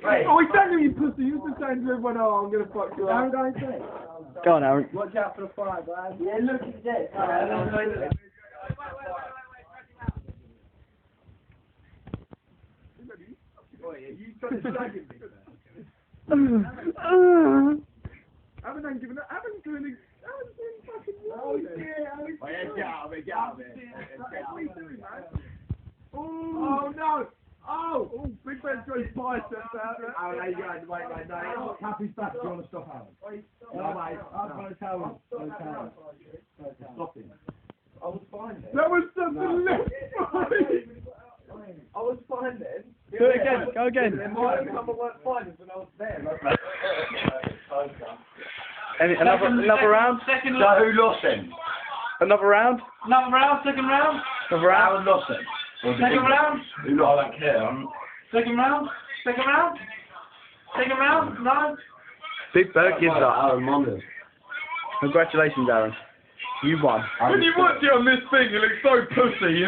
Wait. Oh, exactly, you pussy. You just saying to everyone, oh, I'm going to fuck you up. Aaron, don't say. Go on, Aaron. Watch out for the fire, guys. Yeah, look at this. You trying to drag it, Haven't given up. Haven't doing fucking Oh, yeah. Oh, yeah, get out of it, get out of it. What are you doing, man? Oh, no. Oh, Big Ben's got his biceps out. Oh, there you go. Wait, no. Happy's back. Do you want to stop, Aaron? No, mate. I'm going to tell him. Stop him. I was fine then. That was something left. I was fine then. Do it again. Go again. Then my number one fine when I was there. Another round? Second So who lost then? Another round? Another round, second round. Another round? Aaron lost then. Second round. Who lost? I don't care. Second round. Second round. Second round. No. Big Bird gives up. Aaron Monday. Congratulations, Aaron. You won. When you watch it on this thing, it looks so pussy.